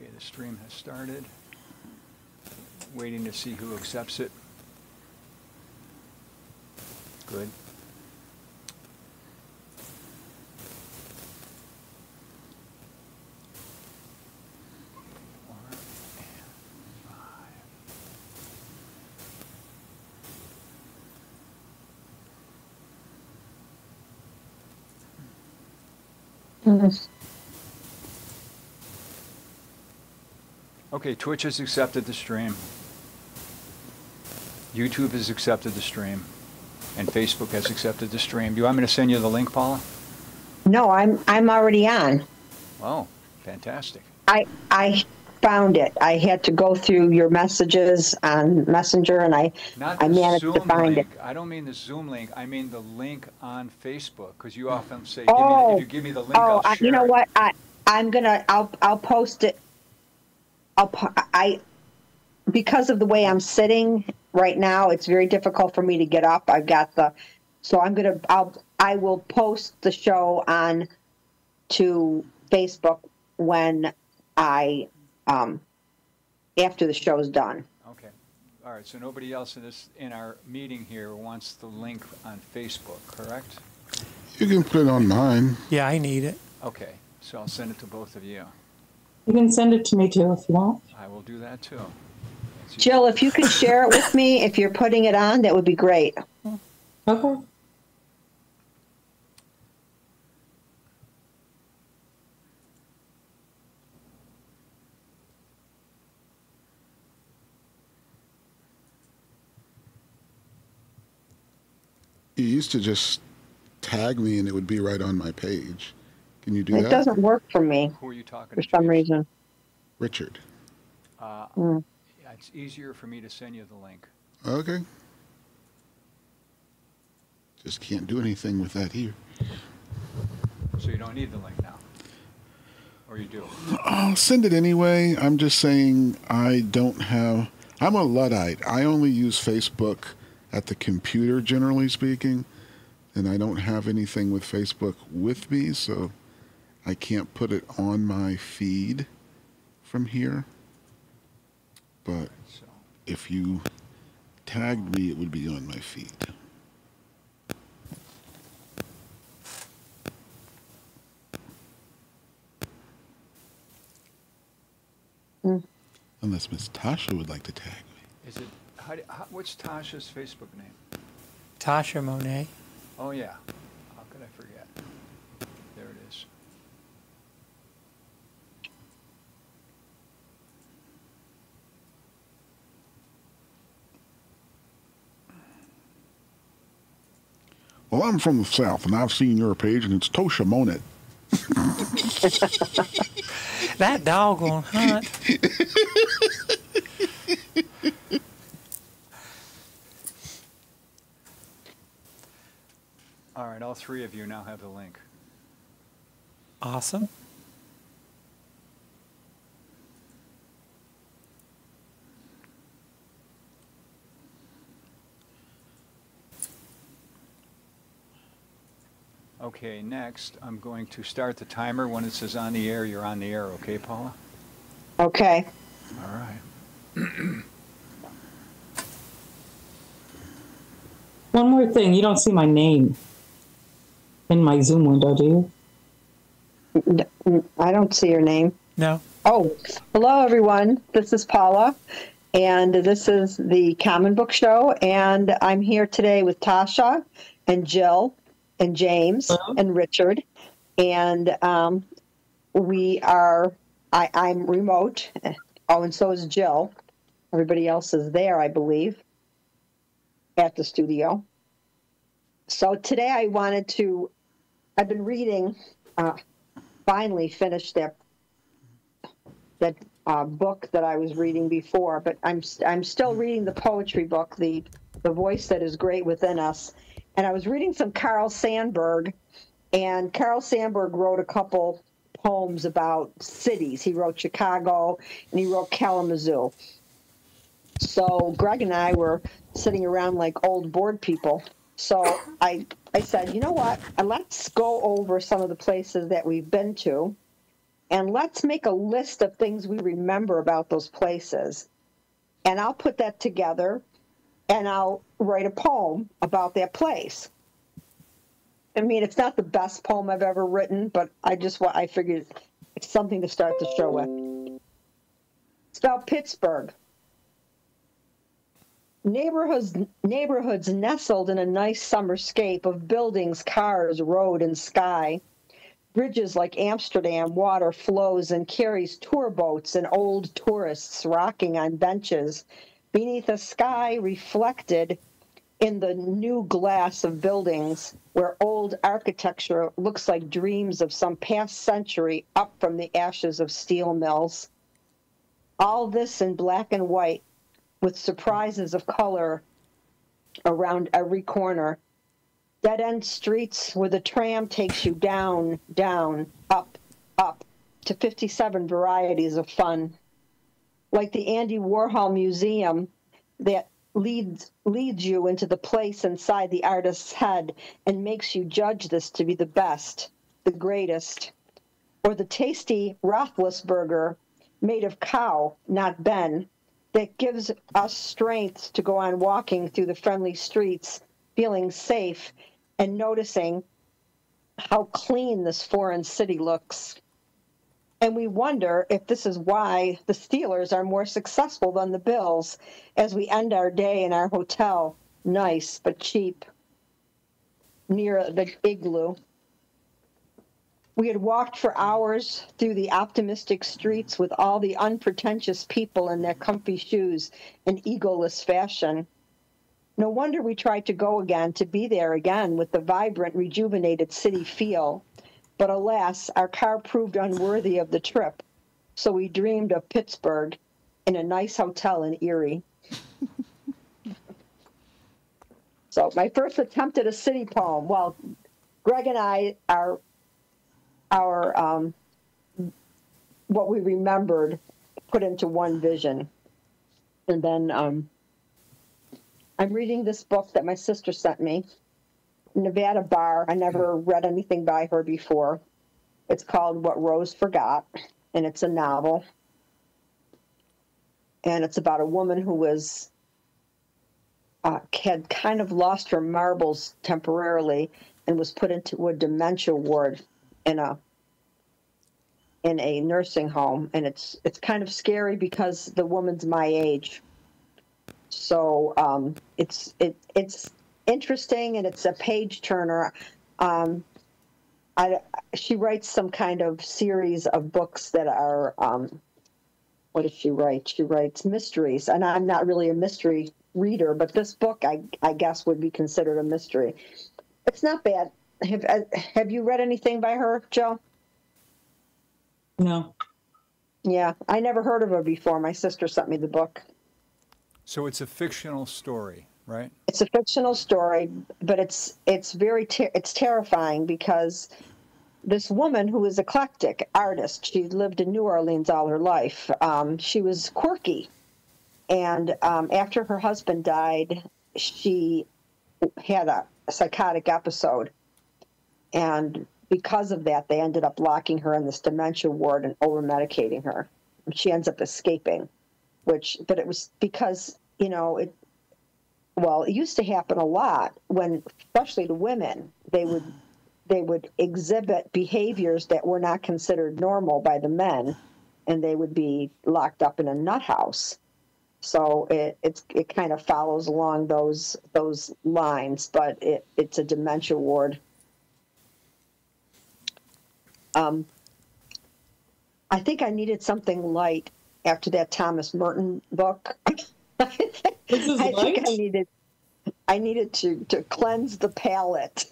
Okay, the stream has started. Waiting to see who accepts it. Good. Okay, Twitch has accepted the stream. YouTube has accepted the stream. And Facebook has accepted the stream. Do you want me to send you the link, Paula? No, I'm already on. Oh, fantastic. I found it. I had to go through your messages on Messenger, and I managed to find it. I don't mean the Zoom link. I mean the link on Facebook, because you often say, if you give me the link, I'll share it. You know what? I'll post it. Because of the way I'm sitting right now, it's very difficult for me to get up. I will post the show on to Facebook when after the show's done. Okay. All right. So nobody else in our meeting here wants the link on Facebook, correct? You can put it on mine. Yeah, I need it. Okay. So I'll send it to both of you. You can send it to me too if you want. I will do that too. Jill, if you could share it with me, if you're putting it on, that would be great. Okay. You used to just tag me and it would be right on my page. Can you do that? It doesn't work for me. Who are you talking for to? For some reason. Richard. It's easier for me to send you the link. Okay. Just can't do anything with that here. So you don't need the link now? Or you do? I'll send it anyway. I'm just saying I'm a Luddite. I only use Facebook at the computer, generally speaking, and I don't have anything with Facebook with me, so I can't put it on my feed from here. But if you tagged me, it would be on my feed. Unless Miss Tasha would like to tag me. Is it? What's Tasha's Facebook name? Tasha Monet. Oh yeah. How could I forget? There it is. Well, I'm from the South, and I've seen your page, and it's Tosha Monet. That doggone hunt. All right, all three of you now have the link. Awesome. Okay, next I'm going to start the timer. When it says on the air, you're on the air. Okay, Paula? Okay. All right. One more thing. You don't see my name in my Zoom window, do you? I don't see your name. No. Oh, hello, everyone. This is Paula, and this is the Common Book Show, and I'm here today with Tasha and Jill and James and Richard, and I'm remote. Oh, and so is Jill. Everybody else is there, I believe, at the studio. So today I've been reading, finally finished that book that I was reading before, but I'm still reading the poetry book, the Voice That Is Great Within Us. And I was reading some Carl Sandburg, and Carl Sandburg wrote a couple poems about cities. He wrote Chicago, and he wrote Kalamazoo. So Greg and I were sitting around like old bored people. So I said, you know what? Let's go over some of the places that we've been to and let's make a list of things we remember about those places. And I'll put that together and I'll write a poem about that place. I mean, it's not the best poem I've ever written, but I figured it's something to start the show with. It's about Pittsburgh. Neighborhoods nestled in a nice summerscape of buildings, cars, road, and sky. Bridges like Amsterdam, water flows and carries tour boats and old tourists rocking on benches beneath a sky reflected in the new glass of buildings where old architecture looks like dreams of some past century up from the ashes of steel mills. All this in black and white with surprises of color around every corner. Dead-end streets where the tram takes you down, down, up, up to 57 varieties of fun. Like the Andy Warhol Museum that leads you into the place inside the artist's head and makes you judge this to be the best, the greatest. Or the tasty Rothless burger made of cow, not Ben, that gives us strength to go on walking through the friendly streets, feeling safe and noticing how clean this foreign city looks. And we wonder if this is why the Steelers are more successful than the Bills as we end our day in our hotel, nice but cheap, near the igloo. We had walked for hours through the optimistic streets with all the unpretentious people in their comfy shoes and egoless fashion. No wonder we tried to go again, to be there again with the vibrant, rejuvenated city feel. But alas, our car proved unworthy of the trip, so we dreamed of Pittsburgh in a nice hotel in Erie. So my first attempt at a city poem. Well, Greg and I are our what we remembered put into one vision. And then I'm reading this book that my sister sent me, Nevada Barr. I never read anything by her before. It's called What Rose Forgot, and it's a novel. And it's about a woman who was had kind of lost her marbles temporarily and was put into a dementia ward in a nursing home. And it's kind of scary because the woman's my age. So it's interesting, and it's a page turner. She writes some kind of series of books that are what does she write? She writes mysteries, and I'm not really a mystery reader, but this book I guess would be considered a mystery. It's not bad. Have you read anything by her, Joe? No. Yeah, I never heard of her before. My sister sent me the book. So it's a fictional story, right? It's a fictional story, but it's terrifying because this woman who is eclectic artist, she lived in New Orleans all her life. She was quirky, and after her husband died, she had a psychotic episode, and because of that, they ended up locking her in this dementia ward and over-medicating her. She ends up escaping, but it was because, it used to happen a lot when, especially to women, they would exhibit behaviors that were not considered normal by the men, and they would be locked up in a nut house. So it kind of follows along those lines, but it's a dementia ward. I think I needed something light after that Thomas Merton book. I think I needed to cleanse the palate.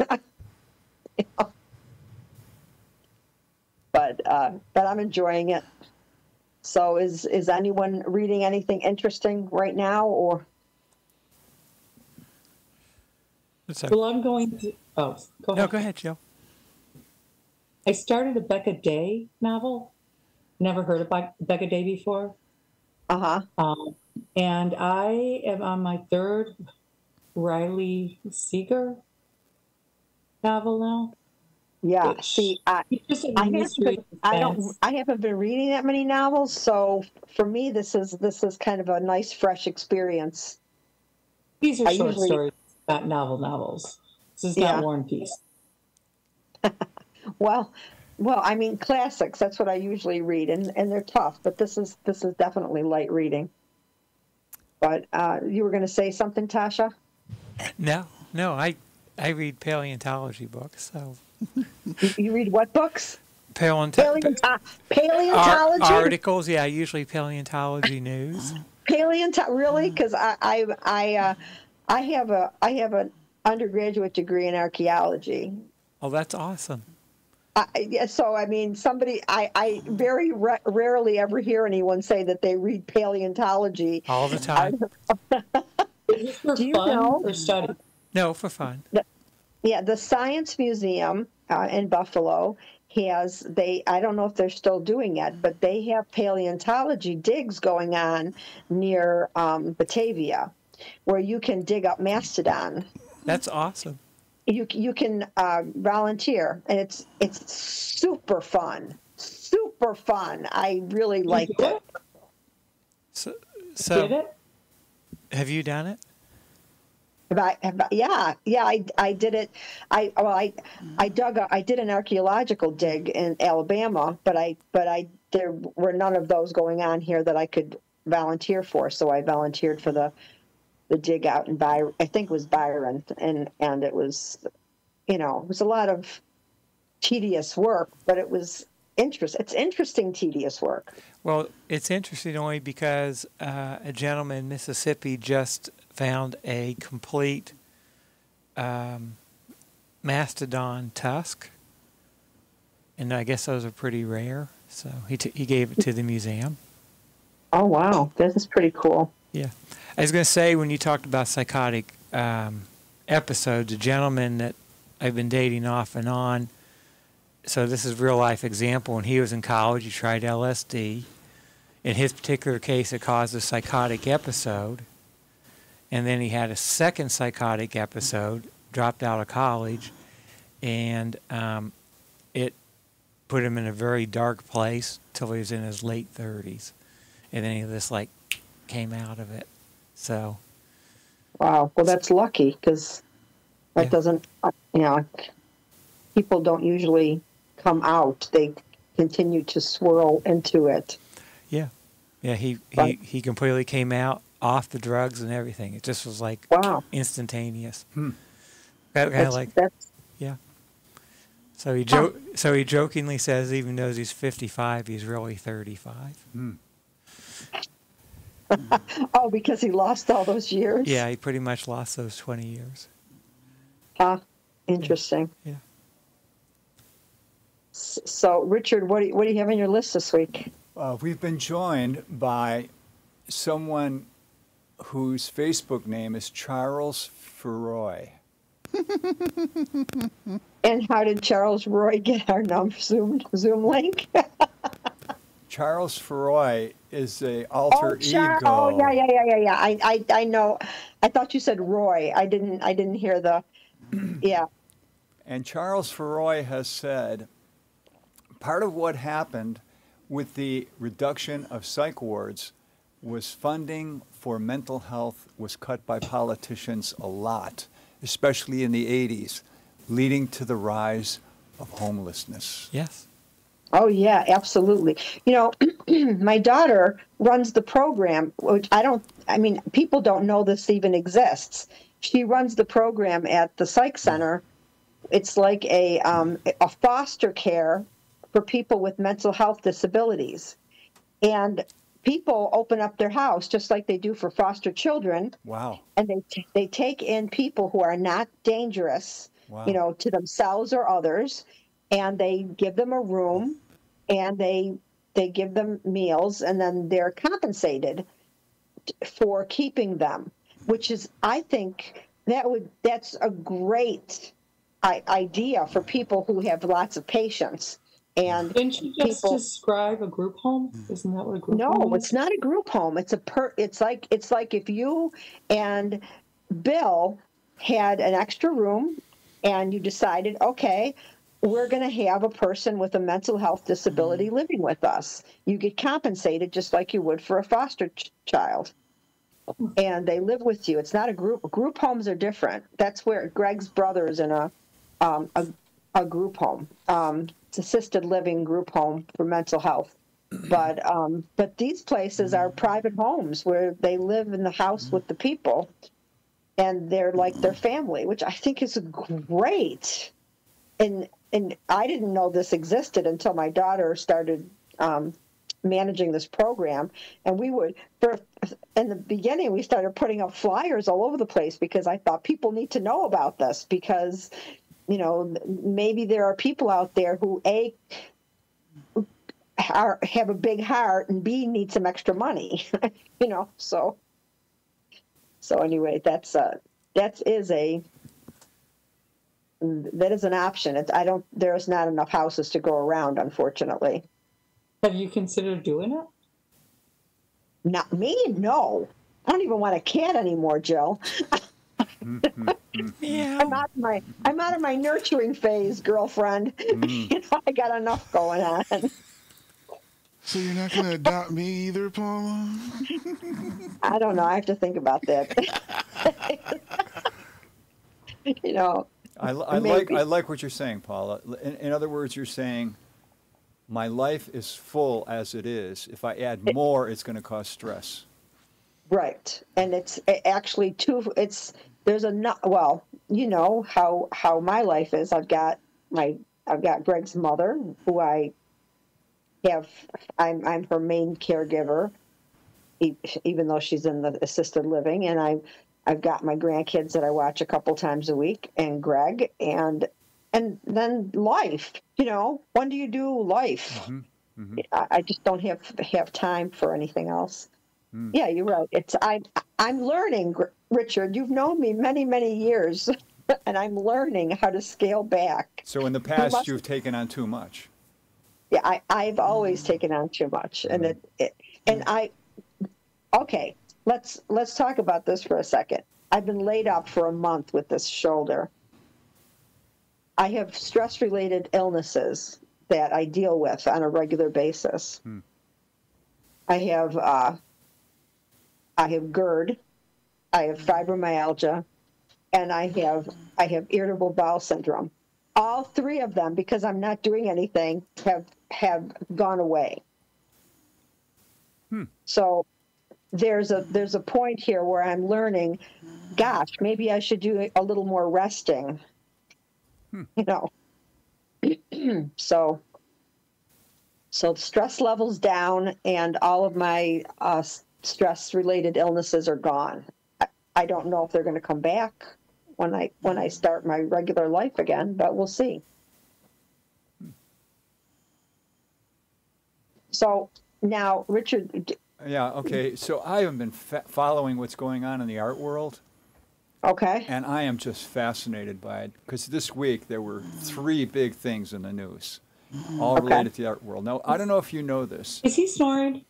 But I'm enjoying it. So is anyone reading anything interesting right now, or? Well, I'm going to. Oh, go ahead. No, go ahead, Joe. I started a Becca Day novel. Never heard of Becca Day before. And I am on my third Riley Seeger novel now. Yeah. Ish. See, It's just a I mystery haven't, I don't, suspense. I haven't been reading that many novels, so for me, this is kind of a nice, fresh experience. These are I short usually, stories, not novels. This is not yeah. War and Peace. Well, I mean, classics. That's what I usually read, and they're tough. But this is definitely light reading. But you were going to say something, Tasha? No, no, I read paleontology books. So You read what books? Paleonto- Paleontology. articles, yeah, usually paleontology news. Really? Because I have an undergraduate degree in archaeology. Oh, that's awesome. Yeah, so I mean, I very rarely ever hear anyone say that they read paleontology. All the time. Is this for Do you fun know? or study? No, for fun. Yeah, the Science Museum in Buffalo I don't know if they're still doing it, but they have paleontology digs going on near Batavia, where you can dig up mastodon. That's awesome. You can volunteer, and it's super fun. Super fun. I really Did you liked do it. So, Did so it? have you done it? Yeah, I did it. I did an archaeological dig in Alabama, but there were none of those going on here that I could volunteer for. So I volunteered for the dig out in Byron. I think it was Byron, and it was, it was a lot of tedious work, but it was It's interesting, tedious work. Well, it's interesting only because a gentleman in Mississippi just found a complete mastodon tusk, and I guess those are pretty rare. So he gave it to the museum. Oh wow, this is pretty cool. Yeah, I was going to say when you talked about psychotic episodes, a gentleman that I've been dating off and on. So this is real life example. When he was in college, he tried LSD. In his particular case, it caused a psychotic episode. And then he had a second psychotic episode, dropped out of college, and it put him in a very dark place till he was in his late 30s. And then he just came out of it. So. Wow. Well, that's lucky because that doesn't, people don't usually come out. They continue to swirl into it. Yeah. Yeah, he completely came out off the drugs and everything. It just was wow, instantaneous. That's yeah. So he jokingly says even though he's 55, he's really 35. oh, because he lost all those years. Yeah, he pretty much lost those 20 years. Interesting. Yeah. So, Richard, what do you have on your list this week? We've been joined by someone whose Facebook name is Charles Feroy. And how did Charles Roy get our Zoom link? Charles Feroy is a alter ego. Oh, yeah. I know. I thought you said Roy. I didn't hear the. Yeah. And Charles Feroy has said part of what happened with the reduction of psych wards was funding for mental health was cut by politicians a lot, especially in the 80s, leading to the rise of homelessness. Yes. Oh, yeah, absolutely. My daughter runs the program, which people don't know this even exists. She runs the program at the psych center. It's like a foster care for people with mental health disabilities. And people open up their house just like they do for foster children. Wow. And they take in people who are not dangerous, wow. To themselves or others, and they give them a room and they give them meals, and then they're compensated for keeping them, which is, I think that's a great idea for people who have lots of patience. And didn't you just describe a group home? Isn't that what a group home is? No, it's not a group home. It's like if you and Bill had an extra room and you decided, okay, we're going to have a person with a mental health disability living with us. You get compensated just like you would for a foster child. And they live with you. It's not a group. Group homes are different. That's where Greg's brother is in a group home. It's assisted living group home for mental health. But these places are private homes where they live in the house with the people, and they're like their family, which I think is great. And I didn't know this existed until my daughter started managing this program. And in the beginning, we started putting up flyers all over the place because I thought people need to know about this because, maybe there are people out there who have a big heart and B, need some extra money, so anyway, that is an option. There's not enough houses to go around, unfortunately. Have you considered doing it? Not me, no. I don't even want a cat anymore, Jill. Yeah. I'm out of my nurturing phase, girlfriend. I got enough going on. So you're not going to adopt me either, Paula? I don't know. I have to think about that. I like what you're saying, Paula. In other words, you're saying my life is full as it is. If I add more, it's going to cause stress. Right, and it's actually well, how my life is. I've got Greg's mother, who I'm her main caregiver, even though she's in the assisted living, and I've got my grandkids that I watch a couple times a week, and Greg, and then life. When do you do life? Mm-hmm. Mm-hmm. I just don't have time for anything else. Mm. Yeah, you're right. I'm learning, Richard. You've known me many, many years, and I'm learning how to scale back. So in the past, you've taken on too much. Yeah, I've always taken on too much, and okay. Let's talk about this for a second. I've been laid up for a month with this shoulder. I have stress-related illnesses that I deal with on a regular basis. Hmm. I have GERD, I have fibromyalgia, and I have irritable bowel syndrome. All three of them, because I'm not doing anything, have gone away. Hmm. So there's a point here where I'm learning, gosh, maybe I should do a little more resting. So stress levels down, and all of my stress-related illnesses are gone. I don't know if they're going to come back when I start my regular life again, but we'll see. So now, Richard. Yeah, okay. So I have been following what's going on in the art world. Okay. And I am just fascinated by it, because this week there were 3 big things in the news, all related to the art world. Now, I don't know if you know this. Is he snoring?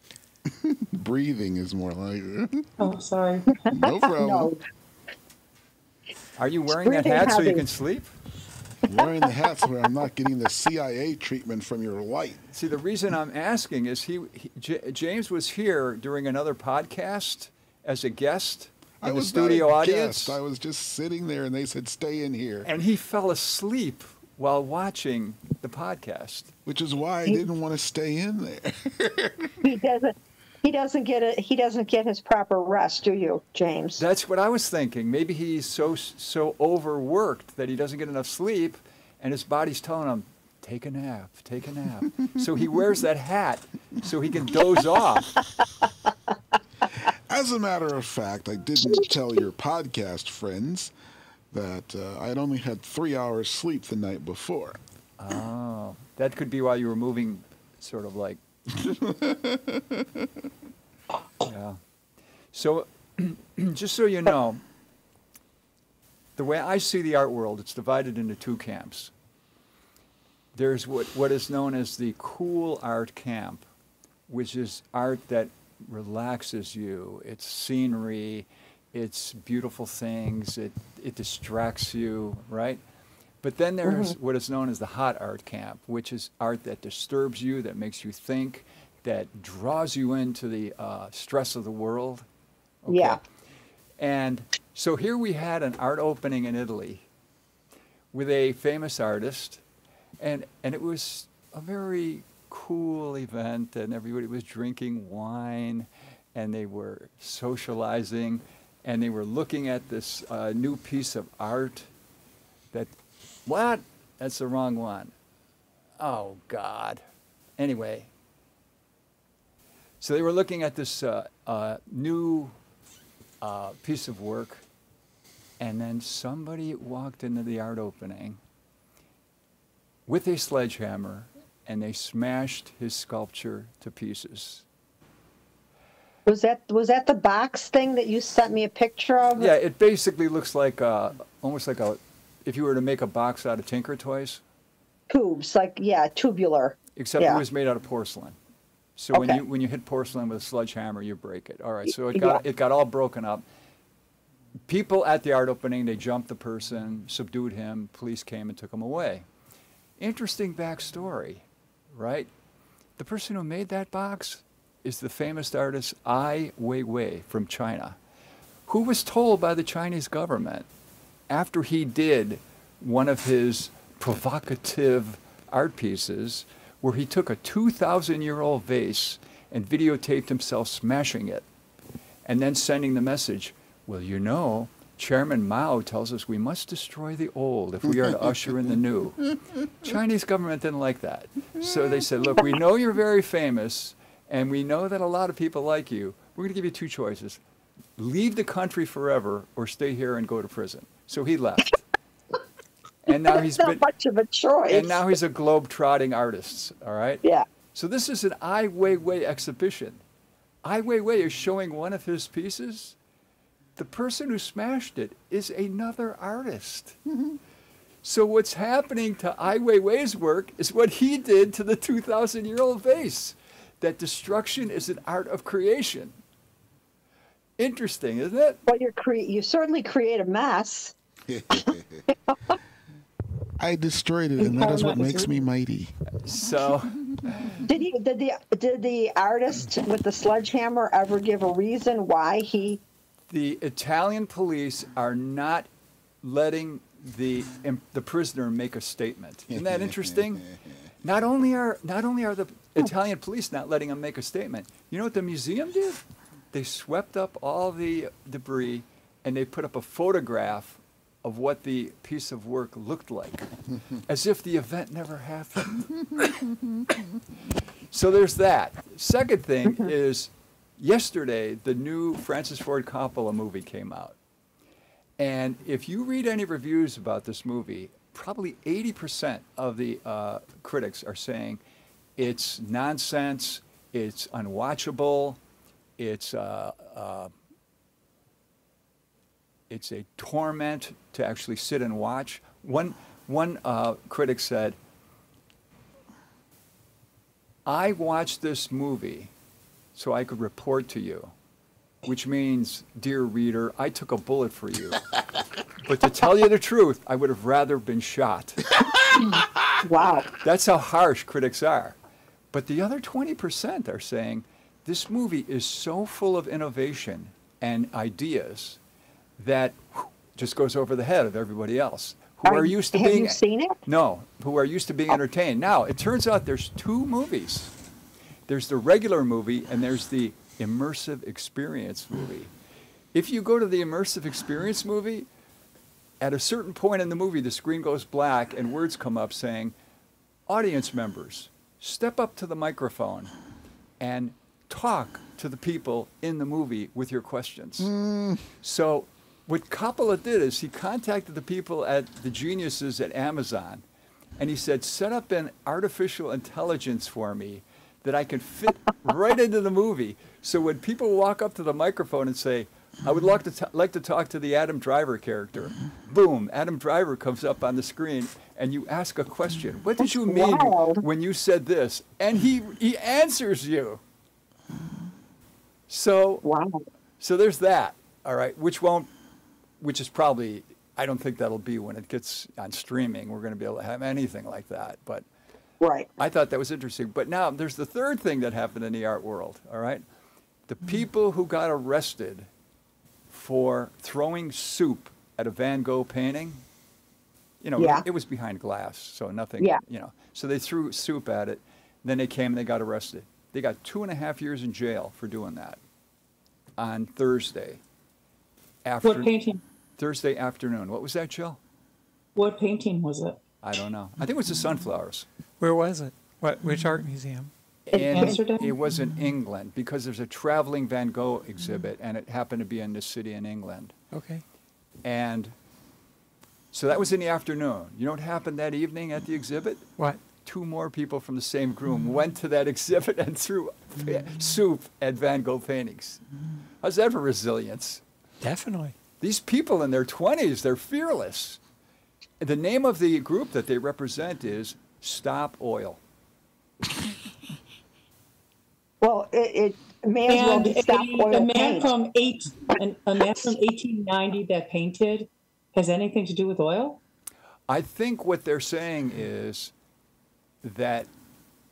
Breathing is more like it. Oh, sorry. No problem. No. Are you wearing that hat so you can sleep? I'm wearing the hat so I'm not getting the CIA treatment from your light. See, the reason I'm asking is James was here during another podcast as a guest. I was studio audience. Guest. I was just sitting there, and they said, "Stay in here." And he fell asleep while watching the podcast, which is why I didn't want to stay in there. He doesn't get his proper rest, do you, James? That's what I was thinking. Maybe he's so overworked that he doesn't get enough sleep, and his body's telling him, "Take a nap, take a nap." So he wears that hat so he can doze off. As a matter of fact, I didn't tell your podcast friends that I had only had 3 hours sleep the night before. Oh, that could be while you were moving, sort of like. Yeah. So, just so you know, the way I see the art world, it's divided into 2 camps. There's what is known as the cool art camp, which is art that relaxes you. It's scenery, it's beautiful things, it distracts you, right? But then there's what is known as the hot art camp, which is art that disturbs you, that makes you think, that draws you into the stress of the world. Okay. Yeah. And so here we had an art opening in Italy with a famous artist, and it was a very cool event, and everybody was drinking wine, and they were socializing, and they were looking at this new piece of art that, what? That's the wrong one. Oh, God. Anyway, so they were looking at this new piece of work, and then somebody walked into the art opening with a sledgehammer, and they smashed his sculpture to pieces. Was that the box thing that you sent me a picture of? Yeah, it basically looks like almost like if you were to make a box out of Tinker Toys. Tubes, like, yeah, tubular. Except yeah. it was made out of porcelain. So Okay. when you hit porcelain with a sledgehammer, you break it. All right, so it got all broken up. People at the art opening, they jumped the person, subdued him, police came and took him away. Interesting backstory, right? The person who made that box is the famous artist Ai Weiwei from China, who was told by the Chinese government after he did one of his provocative art pieces where he took a 2,000-year-old vase and videotaped himself smashing it and then sending the message, well, you know, Chairman Mao tells us we must destroy the old if we are to usher in the new. Chinese government didn't like that. So they said, look, we know you're very famous, and we know that a lot of people like you. We're going to give you two choices. Leave the country forever or stay here and go to prison. So he left. And now That's not much of a choice. And now he's a globe-trotting artist, all right? Yeah. So this is an Ai Weiwei exhibition. Ai Weiwei is showing one of his pieces. The person who smashed it is another artist. So what's happening to Ai Weiwei's work is what he did to the 2,000-year-old vase. That destruction is an art of creation. Interesting, isn't it? Well, you certainly create a mess. I destroyed it, and that is what makes me mighty. So, Did the artist with the sledgehammer ever give a reason why he? the Italian police are not letting the prisoner make a statement. Isn't that interesting? Not only are the Italian police not letting him make a statement, you know what the museum did? They swept up all the debris and they put up a photograph of what the piece of work looked like, as if the event never happened. So there's that. Second thing is, yesterday, the new Francis Ford Coppola movie came out. And if you read any reviews about this movie, probably 80% of the critics are saying it's nonsense, it's unwatchable, it's a torment to actually sit and watch. One critic said, I watched this movie so I could report to you, which means, dear reader, I took a bullet for you. But to tell you the truth, I would have rather been shot. Wow. That's how harsh critics are. But the other 20% are saying, this movie is so full of innovation and ideas that just goes over the head of everybody else who are used to have being. you seen it? No, who are used to being entertained. Now, it turns out there's two movies. There's the regular movie and there's the immersive experience movie. If you go to the immersive experience movie, at a certain point in the movie, the screen goes black and words come up saying, audience members, step up to the microphone and talk to the people in the movie with your questions. So what Coppola did is he contacted the people at the geniuses at Amazon, and he said, set up an artificial intelligence for me that I can fit right into the movie. So when people walk up to the microphone and say, I would like to talk to the Adam Driver character, boom, Adam Driver comes up on the screen, and you ask a question. What did you mean when you said this? And he answers you. So, Wow. so there's that, all right, which is probably I don't think that'll be when it gets on streaming. We're going to be able to have anything like that. But Right. I thought that was interesting. But now there's the third thing that happened in the art world, all right? The people who got arrested for throwing soup at a Van Gogh painting, Yeah. it was behind glass, so nothing, Yeah. So they threw soup at it. Then they came and they got arrested. They got 2.5 years in jail for doing that on Thursday. What painting? Thursday afternoon. What was that, Jill? What painting was it? I don't know. I think it was the sunflowers. Where was it? Which art museum? In Amsterdam? It was in England because there's a traveling Van Gogh exhibit, and it happened to be in this city in England. Okay. And so that was in the afternoon. You know what happened that evening at the exhibit? What? 2 more people from the same group went to that exhibit and threw soup at Van Gogh paintings. How's that for resilience? Definitely. These people in their 20s, they're fearless. The name of the group that they represent is Stop Oil. Well, it may as well be stop oil a man paint. from 1890 that painted has anything to do with oil? I think what they're saying is that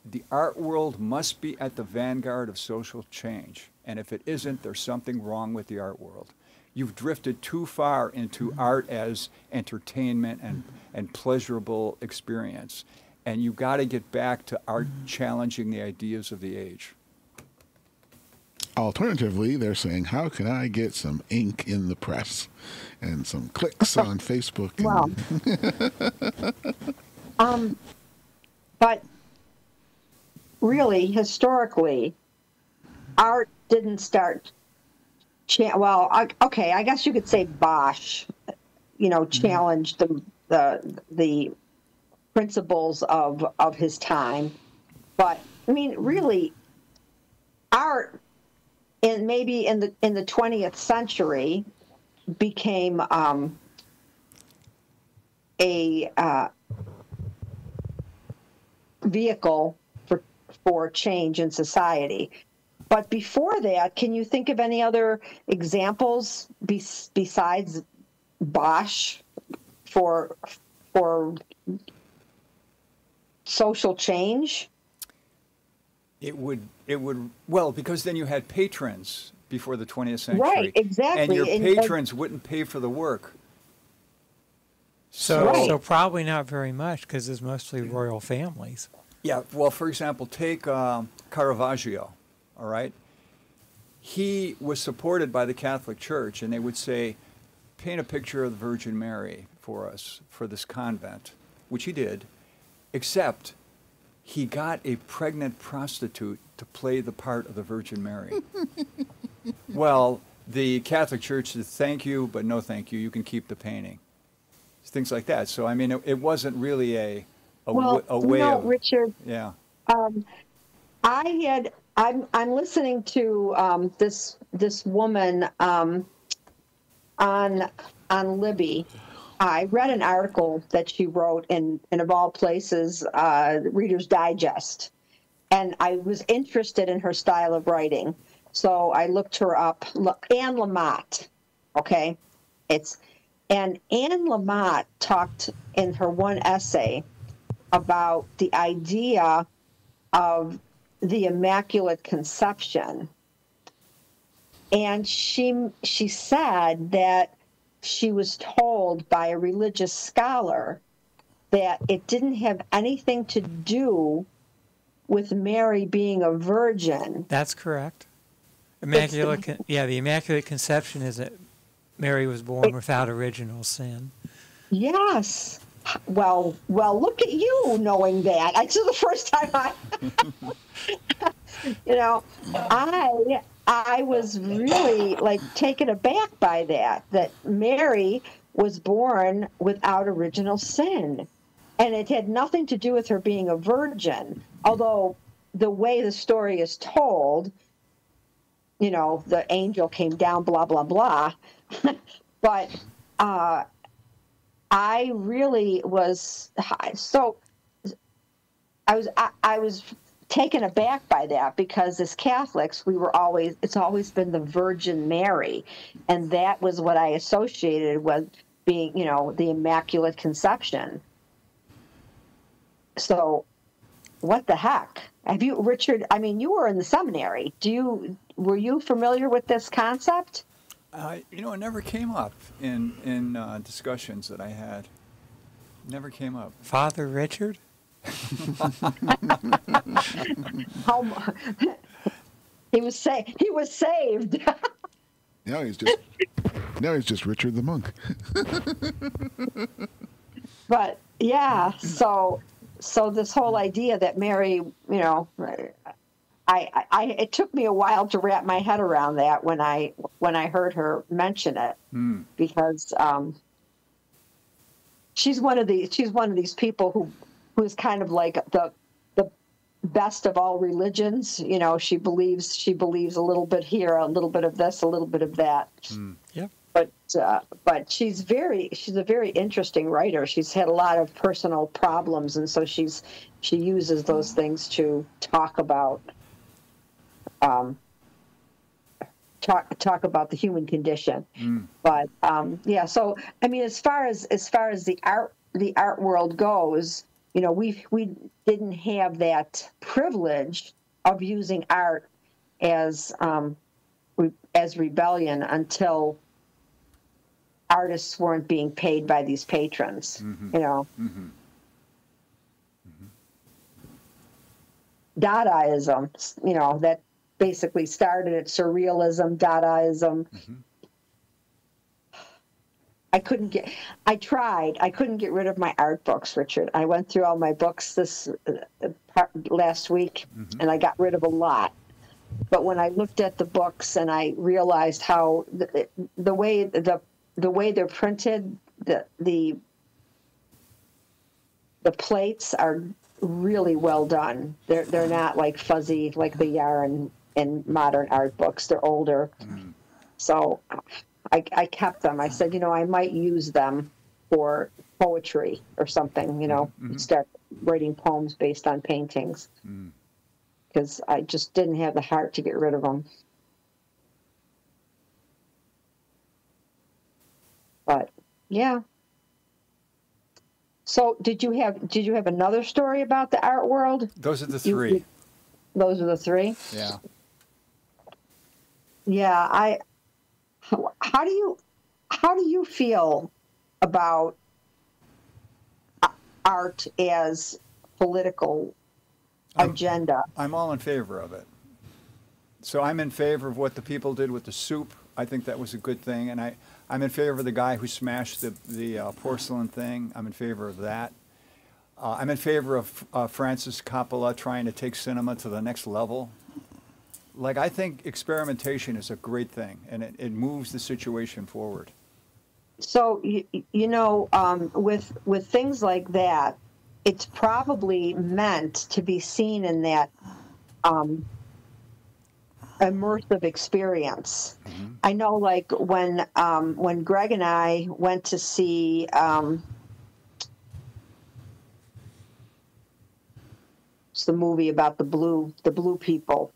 the art world must be at the vanguard of social change. And if it isn't, there's something wrong with the art world. You've drifted too far into art as entertainment and pleasurable experience. And you've got to get back to art challenging the ideas of the age. Alternatively, they're saying, how can I get some ink in the press and some clicks on Facebook? Well, but really, historically, art didn't start. Okay, I guess you could say Bosch, challenged the principles of his time. But I mean, really, art, and maybe in the 20th century, became a vehicle for change in society. But before that, can you think of any other examples besides Bosch for social change? It would well, because then you had patrons before the 20th century. Right, exactly. And your patrons wouldn't pay for the work. So probably not very much because it's mostly royal families. Yeah, well, for example, take Caravaggio, all right? He was supported by the Catholic Church, and they would say, paint a picture of the Virgin Mary for us, for this convent, which he did, except he got a pregnant prostitute to play the part of the Virgin Mary. Well, the Catholic Church said, thank you, but no thank you. You can keep the painting. Things like that. So, I mean, it wasn't really a way of... Richard. Yeah. I'm listening to this woman on Libby. I read an article that she wrote in of all places, Reader's Digest, and I was interested in her style of writing, so I looked her up. Anne Lamott, okay, and Anne Lamott talked in her one essay about the idea of the Immaculate Conception. And she said that she was told by a religious scholar that it didn't have anything to do with Mary being a virgin. That's correct. The Immaculate Conception is that Mary was born without original sin. Yes. Well, look at you knowing that. It's the first time I was really taken aback by that Mary was born without original sin. And it had nothing to do with her being a virgin. Although the way the story is told, the angel came down, blah, blah, blah. But I really was I was taken aback by that, because as Catholics it's always been the Virgin Mary, and that was what I associated with being, the Immaculate Conception. So what the heck? Have you, Richard, I mean, you were in the seminary. Were you familiar with this concept? It never came up in discussions that I had. Never came up. Father Richard? How, he was saved. Now he's just Richard the monk. But yeah, so this whole idea that Mary, it took me a while to wrap my head around that when I heard her mention it, because she's one of these people who's kind of like the best of all religions. She believes a little bit here, a little bit of this, a little bit of that. Yep. But she's a very interesting writer. She's had a lot of personal problems, and so she uses those things to talk about the human condition. But yeah, so I mean, as far as the art world goes, we didn't have that privilege of using art as rebellion until artists weren't being paid by these patrons. Dadaism, that basically started at surrealism, Dadaism. I couldn't get rid of my art books, Richard. I went through all my books last week, and I got rid of a lot. But when I looked at the books and I realized how the way they're printed, the plates are really well done. They're not like fuzzy like they are in modern art books. They're older. So I kept them. I said, I might use them for poetry or something, start writing poems based on paintings, because I just didn't have the heart to get rid of them. But yeah. So did you have another story about the art world? Those are the three. Those are the three? Yeah. Yeah, how do you feel about art as political agenda? I'm all in favor of it. So I'm in favor of what the people did with the soup. I think that was a good thing, and I'm in favor of the guy who smashed the porcelain thing. I'm in favor of that. I'm in favor of Francis Coppola trying to take cinema to the next level. Like, I think experimentation is a great thing, and it moves the situation forward. So, with things like that, it's probably meant to be seen in that immersive experience. I know, like, when Greg and I went to see it's the movie about the blue people.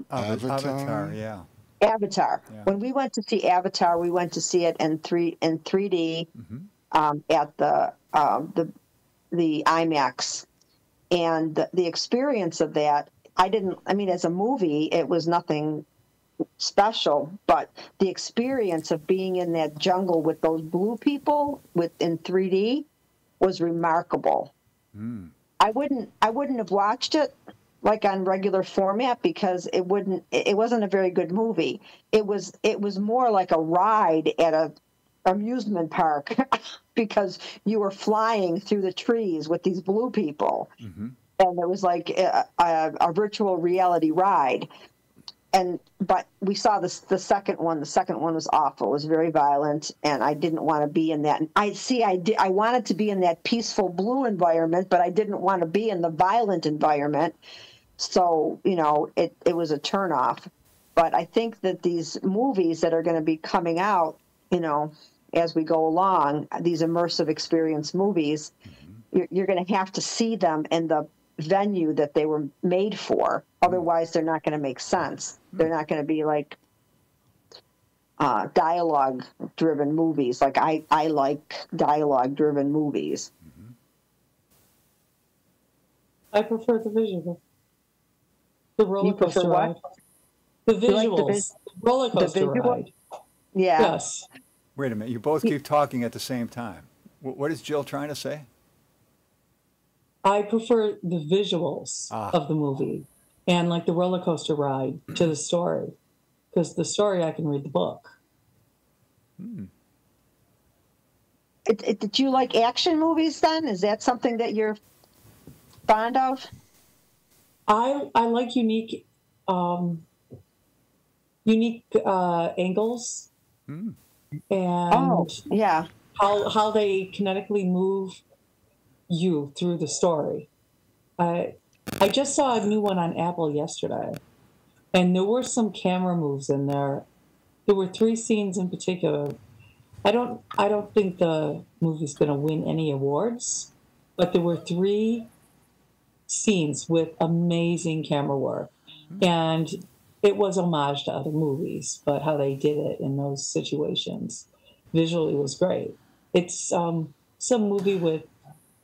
Avatar, yeah. Avatar. Yeah. When we went to see Avatar, we went to see it in 3D at the IMAX, and the experience of that. As a movie, it was nothing special, but the experience of being in that jungle with those blue people in 3D was remarkable. I wouldn't have watched it like on regular format because it wasn't a very good movie. It was more like a ride at a amusement park because you were flying through the trees with these blue people. And it was like a virtual reality ride. But we saw the second one. The second one was awful. It was very violent, and I didn't want to be in that. I wanted to be in that peaceful blue environment, but I didn't want to be in the violent environment. So, it was a turnoff. But I think that these movies that are going to be coming out, as we go along, these immersive experience movies, you're going to have to see them in the venue that they were made for. Otherwise, they're not going to make sense. They're not going to be like, dialogue-driven movies. Like I like dialogue-driven movies. I prefer the visual. The roller You prefer coaster what? ride. The You like the visuals. Roller coaster visual? ride. Yeah. Yes. Wait a minute. You both keep talking at the same time. What is Jill trying to say? I prefer the visuals Ah. of the movie and like the roller coaster ride to the story. Because the story, I can read the book. Did you like action movies then? Is that something that you're fond of? I like unique angles and Oh, yeah. how they kinetically move you through the story. I just saw a new one on Apple yesterday, and there were some camera moves in there. There were 3 scenes in particular. I don't think the movie's going to win any awards, but there were 3 scenes with amazing camera work, and it was homage to other movies, but how they did it in those situations visually was great. It's some movie with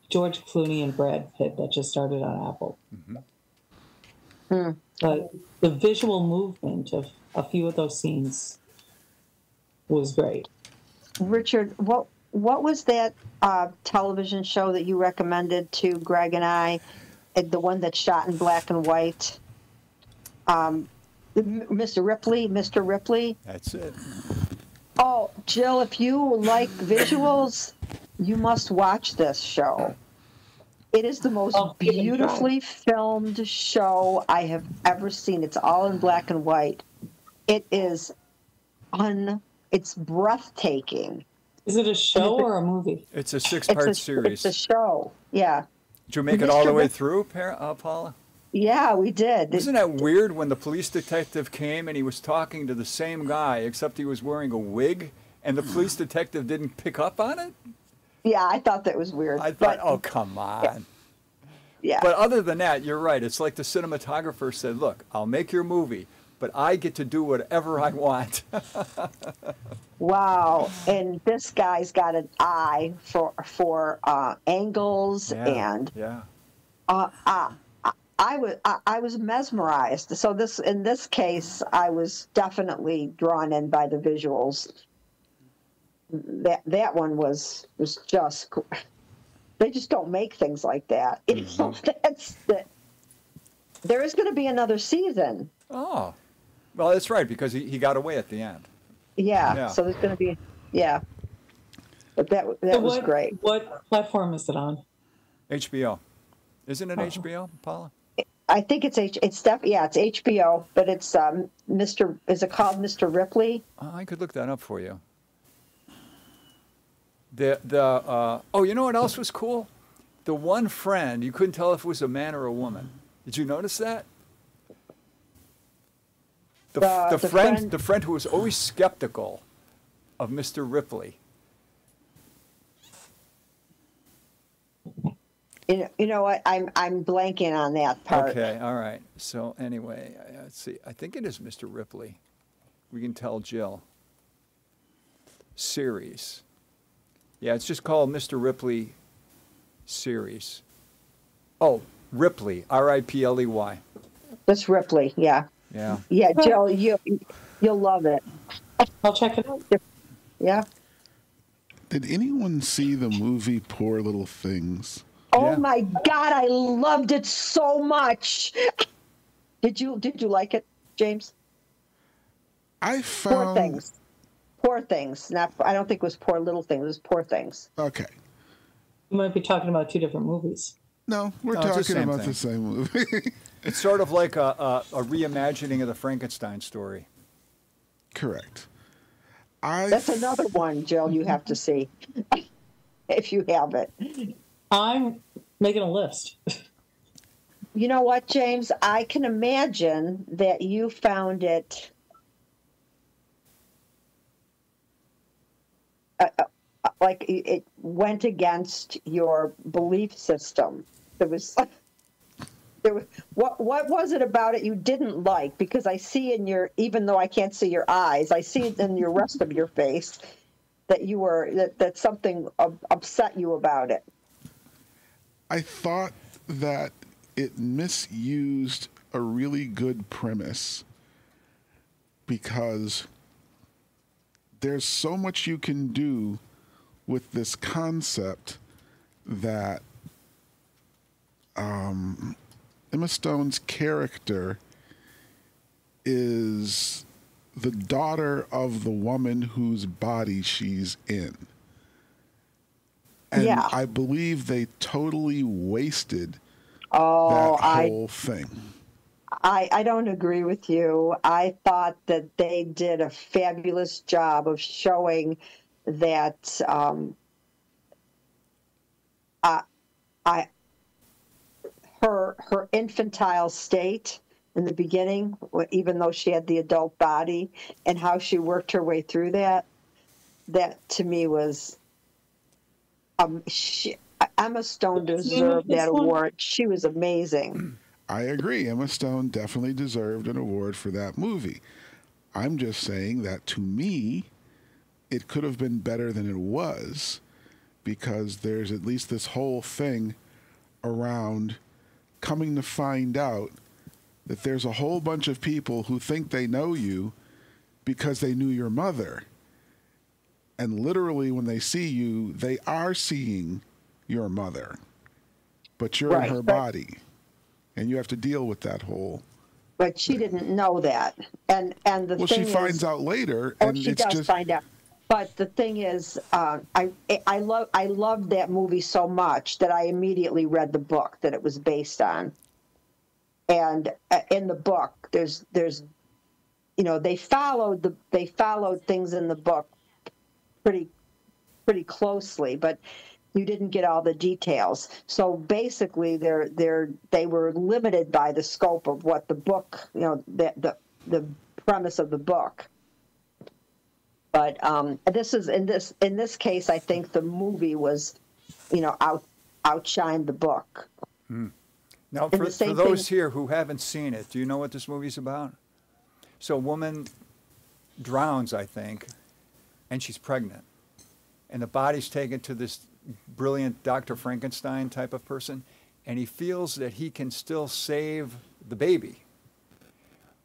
George Clooney and Brad Pitt that just started on Apple. But the visual movement of a few of those scenes was great. Richard, what was that television show that you recommended to Greg and I? The one that's shot in black and white. Mr. Ripley. That's it. Oh, Jill, if you like visuals, you must watch this show. It is the most beautifully filmed show I have ever seen. It's all in black and white. It is it's breathtaking. Is it a show or a movie? It's a 6-part series. It's a show, yeah. Did you make it all the way through, Paula? Yeah, we did. Isn't that weird when the police detective came and he was talking to the same guy, except he was wearing a wig, and the police detective didn't pick up on it? Yeah, I thought that was weird. I thought, oh, come on. Yeah. But other than that, you're right. It's like the cinematographer said, look, I'll make your movie, but I get to do whatever I want. Wow. And this guy's got an eye for angles and I was mesmerized. So in this case, I was definitely drawn in by the visuals. That one was just, they just don't make things like that. There is going to be another season. Oh, well, that's right, because he got away at the end. Yeah. So there's going to be, But that was great. What platform is it on? HBO. Isn't it HBO, Paula? I think it's HBO, but it's is it called Mr. Ripley? I could look that up for you. You know what else was cool? The one friend, you couldn't tell if it was a man or a woman. Did you notice that? The friend who was always skeptical of Mr. Ripley. You know what? I'm blanking on that part. Okay, all right. So anyway, let's see. I think it is Mr. Ripley. We can tell Jill. Series. Yeah, it's just called Mr. Ripley series. Oh, Ripley, R-I-P-L-E-Y. That's Ripley, yeah. Yeah. Yeah, Jill, you'll love it. I'll check it out. Yeah. Did anyone see the movie Poor Little Things? Oh my God, I loved it so much. Did you like it, James? I found Poor Things. I don't think it was Poor Little Things. It was Poor Things. Okay. You might be talking about 2 different movies. No, we're it's the talking same about thing. the same movie. It's sort of like a reimagining of the Frankenstein story. Correct. That's another one, Jill, you have to see if you have it. I'm making a list. You know what, James? I can imagine that you found it like it went against your belief system. It was What was it about it you didn't like? Because I see in your, even though I can't see your eyes, I see it in your rest of your face that you were that something upset you about it. I thought that it misused a really good premise because there's so much you can do with this concept that Emma Stone's character is the daughter of the woman whose body she's in. And Yeah. I believe they totally wasted Oh, that whole thing. I don't agree with you. I thought that they did a fabulous job of showing that her infantile state in the beginning, even though she had the adult body, and how she worked her way through that. That to me was Emma Stone deserved that award. She was amazing. I agree. Emma Stone definitely deserved an award for that movie. I'm just saying that to me, it could have been better than it was because there's at least this whole thing around coming to find out that there's a whole bunch of people who think they know you because they knew your mother. And literally when they see you, they are seeing your mother, but you're in her body. And you have to deal with that whole. But she didn't know that, and the well, thing she finds out later, oh, and she it's does just. find out. But the thing is, I loved that movie so much that I immediately read the book that it was based on. And in the book, there's they followed things in the book pretty closely, but you didn't get all the details. So basically, they were limited by the scope of what the book, the premise of the book. But this is in this case, I think the movie was, outshined the book. Now, for those here who haven't seen it, do you know what this movie's about? So a woman drowns, I think, and she's pregnant, and the body's taken to this brilliant Dr. Frankenstein type of person, and he feels that he can still save the baby.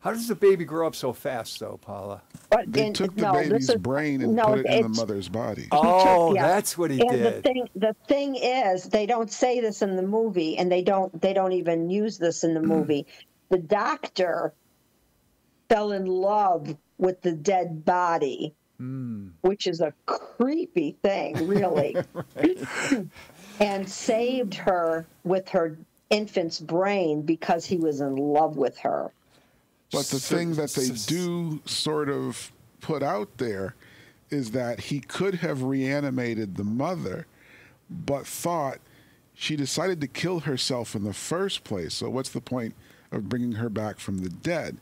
How does the baby grow up so fast, though, Paula? They took the baby's brain and put it in the mother's body. Oh, that's what he did. The thing is, they don't say this in the movie, and they don't even use this in the movie. The doctor fell in love with the dead body. Which is a creepy thing, really. And saved her with her infant's brain because he was in love with her. But the thing that they do sort of put out there is that he could have reanimated the mother, but thought she decided to kill herself in the first place. So what's the point of bringing her back from the dead?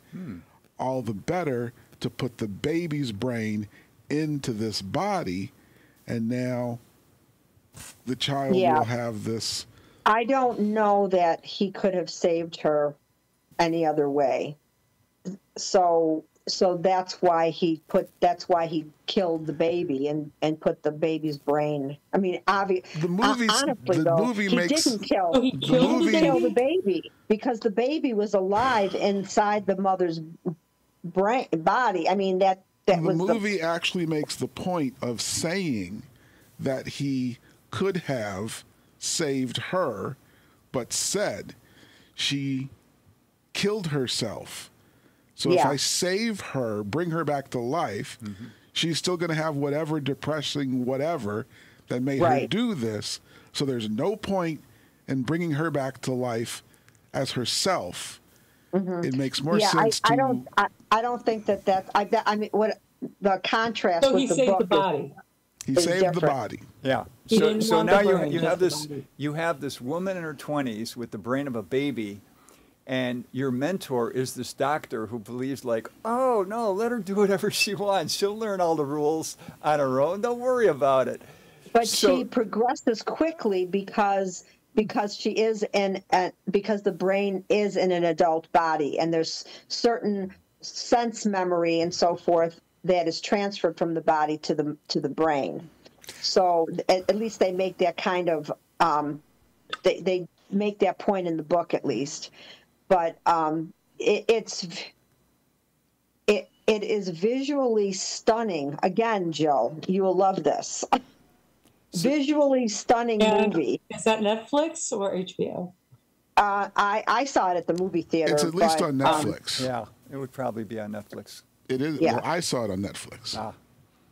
All the better to put the baby's brain into this body, and now the child will have this. I don't know that he could have saved her any other way. So that's why he killed the baby and put the baby's brain. I mean, honestly, the movie he didn't kill the baby because the baby was alive inside the mother's body. I mean, the movie actually makes the point of saying that he could have saved her, but said she killed herself. So if I save her, bring her back to life, she's still going to have whatever depressing whatever that made her do this. So there's no point in bringing her back to life as herself. It makes more sense to. I don't think that. I mean, what the contrast so with the book. He saved the body. He saved the body. Yeah. So now you have this woman in her 20s with the brain of a baby, and your mentor is this doctor who believes like, oh no, let her do whatever she wants. She'll learn all the rules on her own. Don't worry about it. But she progresses quickly because because she is because the brain is in an adult body, and there's certain sense memory and so forth that is transferred from the body to the brain. So at least they make that kind of they make that point in the book, at least. But it is visually stunning. Again, Jill, you will love this. Visually stunning movie. Is that Netflix or HBO? I saw it at the movie theater. It's at least on Netflix. Yeah, it would probably be on Netflix. It is. Yeah. Well, I saw it on Netflix.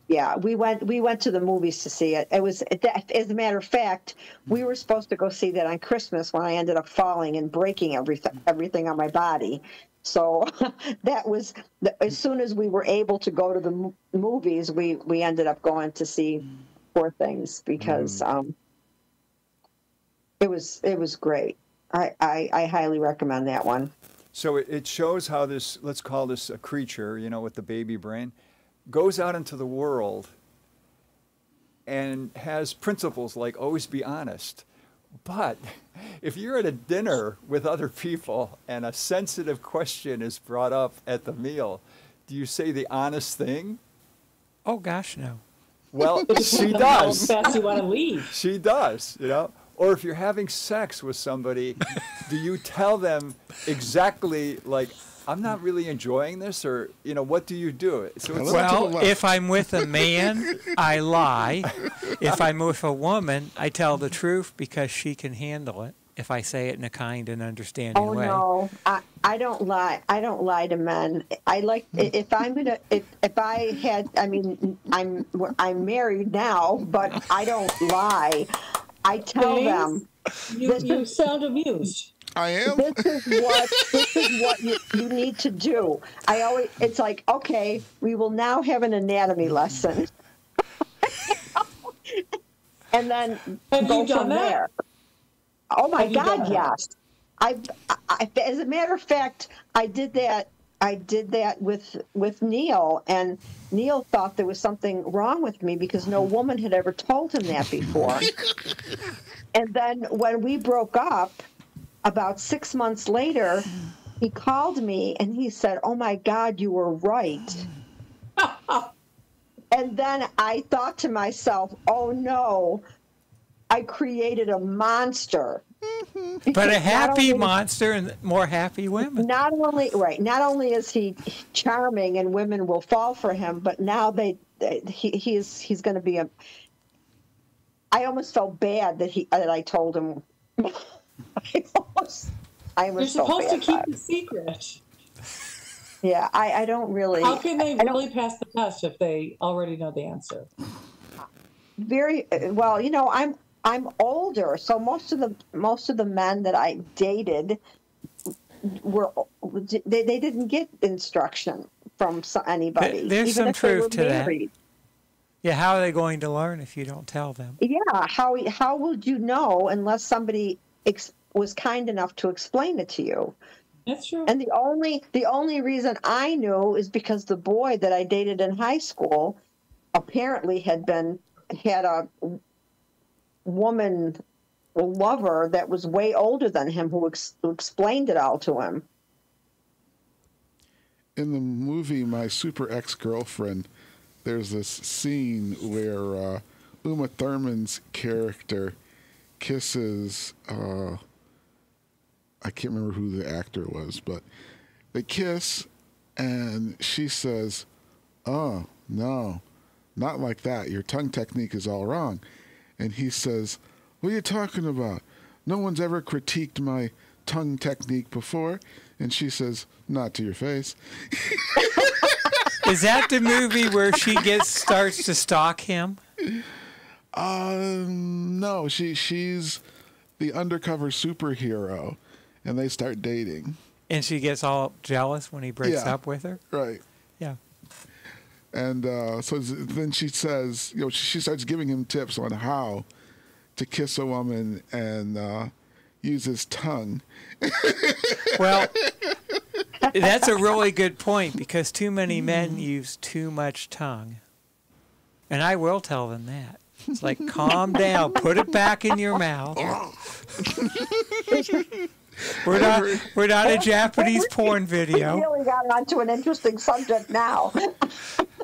Yeah, we went to the movies to see it. It was, as a matter of fact, we were supposed to go see that on Christmas when I ended up falling and breaking everything on my body. So that was, as soon as we were able to go to the movies, we ended up going to see Poor Things, because it was great. I highly recommend that one. So it shows how this, let's call this a creature, with the baby brain, goes out into the world and has principles like always be honest. But if you're at a dinner with other people and a sensitive question is brought up at the meal, do you say the honest thing? Oh, gosh, no. Well, she does. How fast you want to leave? She does, Or if you're having sex with somebody, do you tell them exactly, like, I'm not really enjoying this, or, what do you do? So well, if I'm with a man, I lie. If I'm with a woman, I tell the truth because she can handle it if I say it in a kind and understanding way. Oh, no. I don't lie. I don't lie to men. I like, if I had, I'm married now, but I don't lie. I tell them. You sound amused. I am. This is what you need to do. It's like, okay, we will now have an anatomy lesson. And then go from there. Oh my God, yes. I as a matter of fact, I did that with Neil, and Neil thought there was something wrong with me because no woman had ever told him that before. And then when we broke up, about 6 months later, he called me and he said, "Oh my God, you were right." And then I thought to myself, "Oh no, I created a monster." But a happy monster and more happy women. Not only is he charming and women will fall for him, but now he's going to be a. I almost felt bad that I told him. You're supposed to keep the secret. Yeah, I don't really. How can they really pass the test if they already know the answer? Very well, I'm older, so most of the men that I dated they didn't get instruction from anybody. There's even some if they truth were to married. that. Yeah, how are they going to learn if you don't tell them? Yeah, how would you know unless somebody was kind enough to explain it to you? That's true. And the only reason I knew is because the boy that I dated in high school apparently had a woman lover that was way older than him who explained it all to him. In the movie My Super Ex-Girlfriend, there's this scene where Uma Thurman's character kisses, I can't remember who the actor was, but they kiss, and she says, "Oh, no, not like that. Your tongue technique is all wrong." And he says, "What are you talking about? No one's ever critiqued my tongue technique before." And she says, "Not to your face." Is that the movie where she starts to stalk him? No, she's the undercover superhero, and they start dating. And she gets all jealous when he breaks up with her? Right. Yeah. And so then she says, she starts giving him tips on how to kiss a woman and use his tongue. Well, that's a really good point because too many men use too much tongue. And I will tell them that. It's like, calm down, put it back in your mouth. We're not a Japanese porn video. We really got onto an interesting subject now.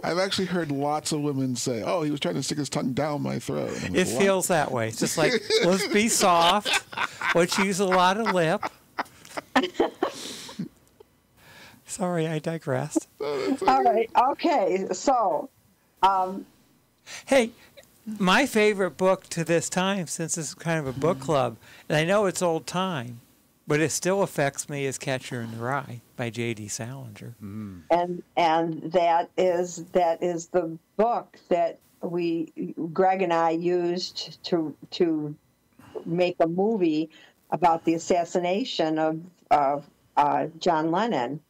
I've actually heard lots of women say, "Oh, he was trying to stick his tongue down my throat." I'm like, It "What?" feels that way. It's just like, let's be soft. Let's use a lot of lip. Sorry, I digressed. All right. Okay. So, Hey, my favorite book to this time, since this is kind of a book club, and I know it's old time, but it still affects me, is Catcher in the Rye by J.D. Salinger. and that is the book that Greg and I used to make a movie about the assassination of John Lennon.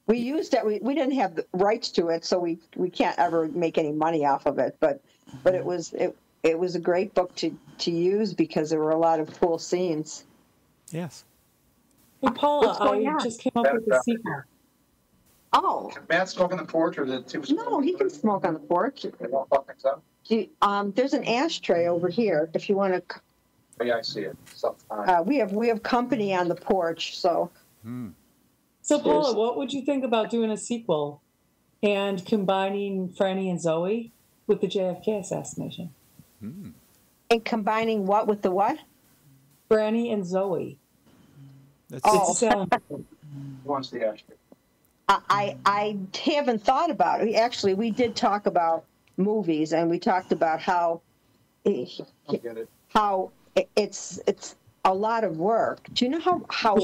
We used it. We didn't have the rights to it, so we can't ever make any money off of it. But it was a great book to use because there were a lot of cool scenes. Yes. Hey, Paula, What's going I on? just came up with a sequel. Oh Can Matt smoke on the porch, or is it too? no, he can smoke on the porch. They won't fuck things up. There's an ashtray over here if you want to. Oh, yeah, I see it. Sometimes. We have company on the porch, so. So, Paula, what would you think about doing a sequel and combining Franny and Zoe with the JFK assassination? And combining what with the what? Franny and Zoe. That's Oh. Who Who wants the ashtray? I haven't thought about it. Actually, we did talk about movies, and we talked about how I'll get it. it's a lot of work. Do you know how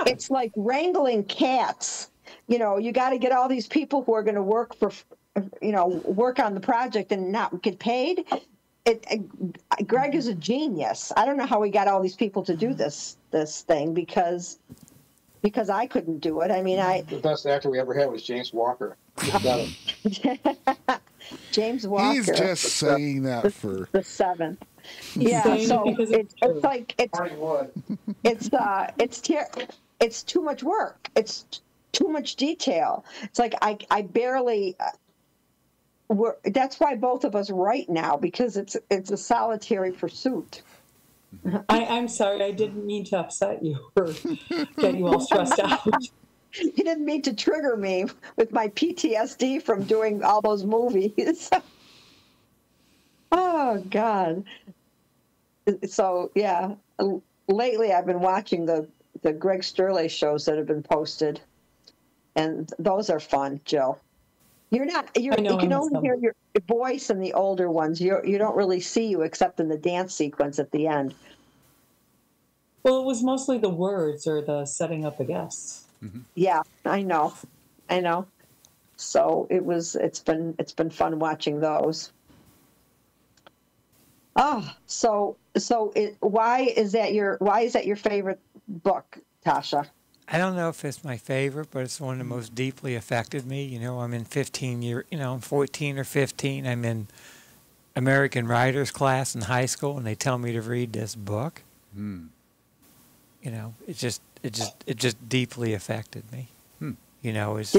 it's like wrangling cats? You know, you got to get all these people who are going to work on the project and not get paid. Greg is a genius. I don't know how he got all these people to do this thing because I couldn't do it. I mean, The best actor we ever had was James Walker. Just got it. James Walker. He's just saying that for. the seventh. Yeah, saying it so because it's it's like Marty Wood. it's too much work. It's too much detail. It's like I barely. That's why both of us write now, because it's a solitary pursuit. I'm sorry, I didn't mean to upset you or get you all stressed out. You didn't mean to trigger me with my PTSD from doing all those movies. Oh God. So yeah, lately I've been watching the Greg Sterling shows that have been posted, and those are fun, Jill. You can only hear your voice in the older ones. You don't really see you except in the dance sequence at the end. Well, it was mostly the words or the setting up the guests. Yeah, I know. So it's been fun watching those. Oh, why is that your favorite book, Tasha? I don't know if it's my favorite, but it's one that most deeply affected me. You know, I'm in 14 or 15. I'm in American Writers class in high school, and they tell me to read this book. You know, it just deeply affected me. You know, it's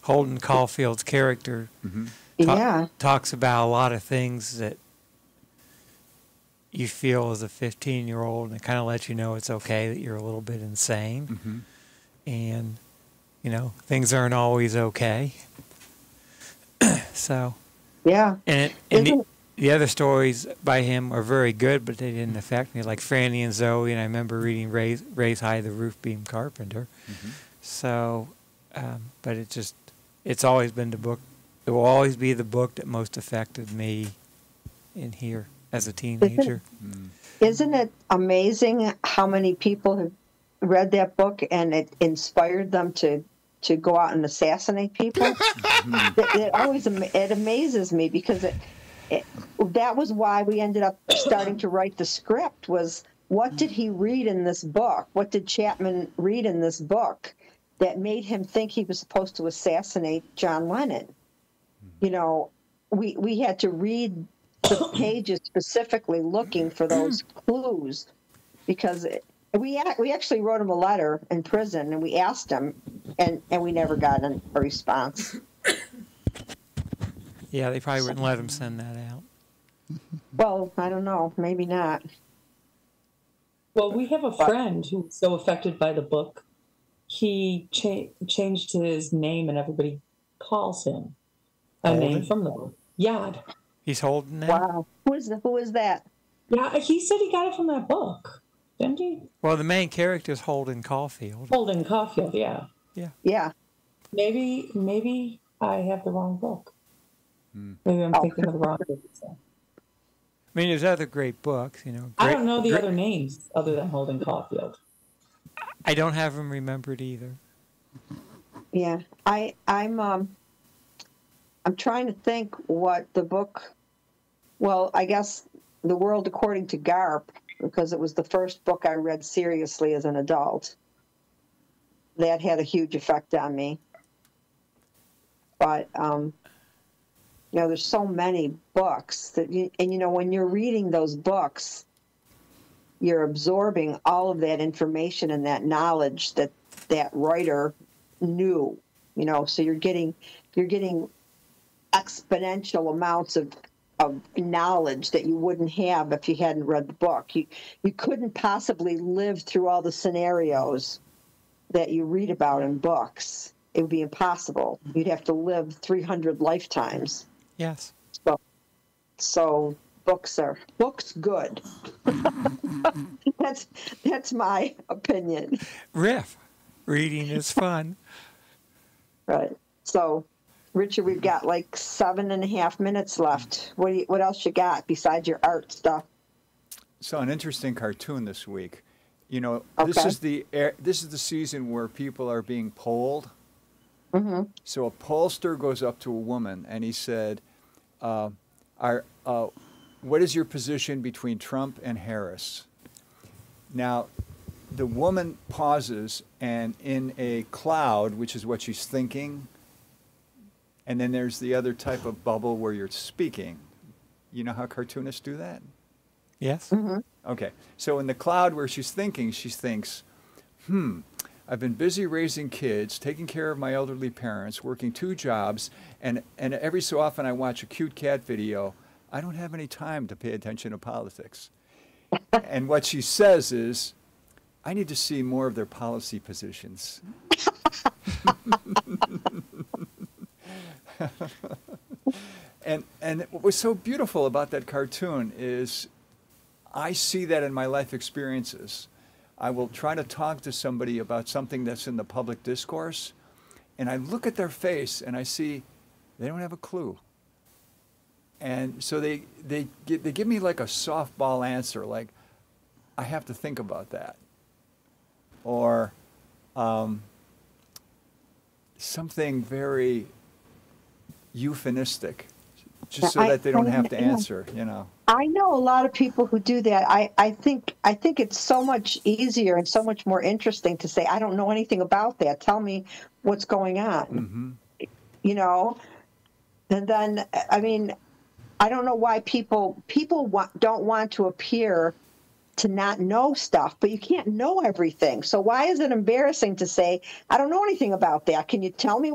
Holden Caulfield's character talks about a lot of things that you feel as a 15-year-old, and it kind of lets you know it's okay that you're a little bit insane. And, you know, things aren't always okay. So, yeah. And the other stories by him are very good, but they didn't affect me, like Franny and Zoe, and I remember reading Raise High the Roof Beam Carpenter. So, but it's always been the book. It will always be the book that most affected me in here as a teenager. Isn't it amazing how many people have read that book and it inspired them to go out and assassinate people? It amazes me, because that was why we ended up starting to write the script. Was what did he read in this book? What did Chapman read in this book that made him think he was supposed to assassinate John Lennon? You know, we had to read the pages specifically looking for those clues, because we actually wrote him a letter in prison, and we asked him, and we never got a response. Yeah, they probably wouldn't let him send that out. Well, I don't know. Maybe not. Well, we have a friend who's so affected by the book, he changed his name, and everybody calls him a name Holden? from the book. Yad. He's holding that. Wow. Who is that? Yeah, he said he got it from that book, didn't he? Well, the main character is Holden Caulfield. Holden Caulfield, yeah. Yeah. Maybe I have the wrong book. Maybe I'm thinking of the wrong book. So. I mean, there's other great books, you know. I don't know the other names other than Holden Caulfield. I don't have them remembered either. Yeah. I'm trying to think what the book. Well, I guess The World According to Garp, because it was the first book I read seriously as an adult. That had a huge effect on me. But there's so many books that when you're reading those books, you're absorbing all of that information and that knowledge that writer knew. So you're getting exponential amounts of knowledge that you wouldn't have if you hadn't read the book. You couldn't possibly live through all the scenarios that you read about in books. It would be impossible. You'd have to live 300 lifetimes. Yes. So books good. That's my opinion. Riff. Reading is fun. Right. So, Richard, we've got like 7.5 minutes left. What else you got besides your art stuff? So an interesting cartoon this week. Okay. This is the season where people are being polled. Mm-hmm. So a pollster goes up to a woman and he said, what is your position between Trump and Harris? Now, the woman pauses, and in a cloud, which is what she's thinking, and then there's the other type of bubble where you're speaking. You know how cartoonists do that? Yes. Mm-hmm. Okay. So in the cloud where she's thinking, she thinks, I've been busy raising kids, taking care of my elderly parents, working 2 jobs, and every so often I watch a cute cat video. I don't have any time to pay attention to politics. And what she says is, I need to see more of their policy positions. And what was so beautiful about that cartoon is I see that in my life experiences. I will try to talk to somebody about something that's in the public discourse, and I look at their face and I see they don't have a clue. And so they give me like a softball answer, like, I have to think about that. Or something very euphemistic, just so that they don't have to answer, I know a lot of people who do that. I think it's so much easier and so much more interesting to say, I don't know anything about that. Tell me what's going on. Mm-hmm. And then, I don't know why people don't want to appear to not know stuff, but you can't know everything. So why is it embarrassing to say, I don't know anything about that? Can you tell me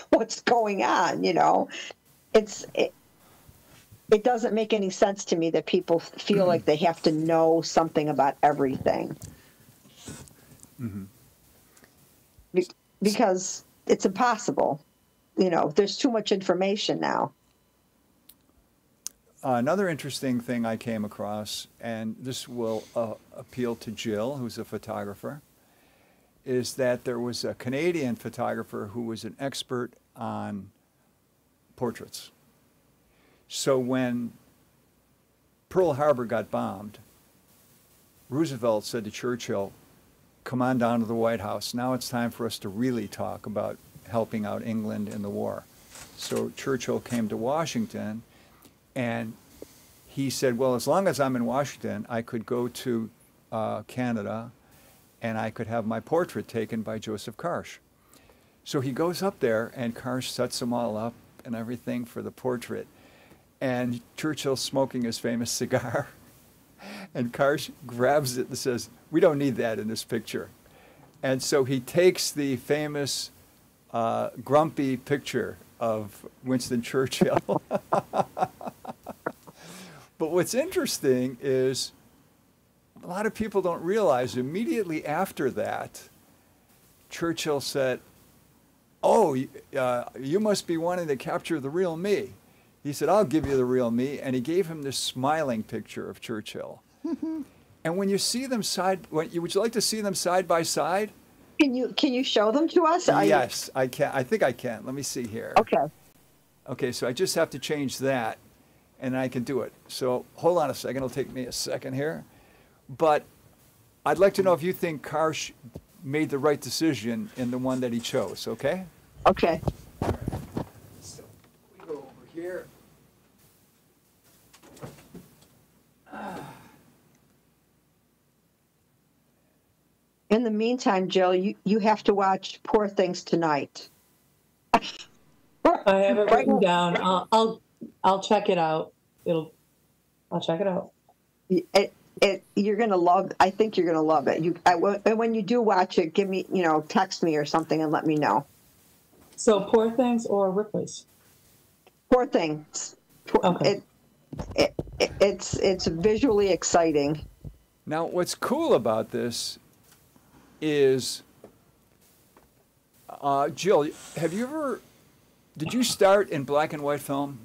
what's going on? It doesn't make any sense to me that people feel like they have to know something about everything. Mm-hmm. Because it's impossible. There's too much information now. Another interesting thing I came across, and this will appeal to Jill, who's a photographer, is that there was a Canadian photographer who was an expert on portraits. So when Pearl Harbor got bombed, Roosevelt said to Churchill, come on down to the White House. Now it's time for us to really talk about helping out England in the war. So Churchill came to Washington, and he said, well, as long as I'm in Washington, I could go to Canada and I could have my portrait taken by Joseph Karsh. So he goes up there and Karsh sets them all up and everything for the portrait. And Churchill's smoking his famous cigar. And Karsh grabs it and says, we don't need that in this picture. And so he takes the famous grumpy picture of Winston Churchill. But what's interesting is a lot of people don't realize immediately after that, Churchill said, "Oh, you must be wanting to capture the real me." He said, "I'll give you the real me." And he gave him this smiling picture of Churchill. And when you see them would you like to see them side by side? Can you show them to us? Yes, I can. I think I can. Let me see here. Okay. Okay, so I just have to change that, and I can do it. So hold on a second. It'll take me a second here. But I'd like to know if you think Karsh made the right decision in the one that he chose, okay? Okay. So we go over here. In the meantime, Jill, you have to watch Poor Things tonight. I have it written down. I'll check it out. I'll check it out. You're gonna love. I think you're gonna love it. And when you do watch it, give me, text me or something and let me know. So Poor Things or Ripley's? Poor Things. Okay. It's visually exciting. Now, what's cool about this is, Jill, did you start in black and white film?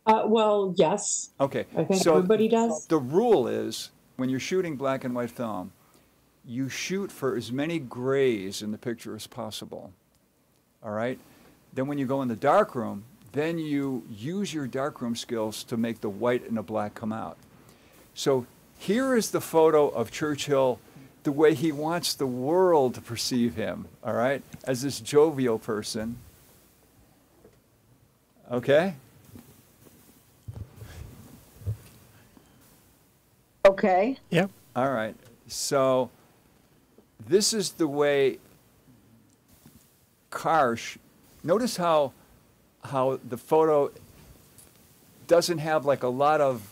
Well, yes. Okay. I think so everybody does. The rule is when you're shooting black and white film, you shoot for as many grays in the picture as possible. All right? Then when you go in the darkroom, then you use your darkroom skills to make the white and the black come out. So here is the photo of Churchill the way he wants the world to perceive him, all right, as this jovial person. Okay? Okay. Yep. All right. So this is the way Karsh, notice how the photo doesn't have like a lot of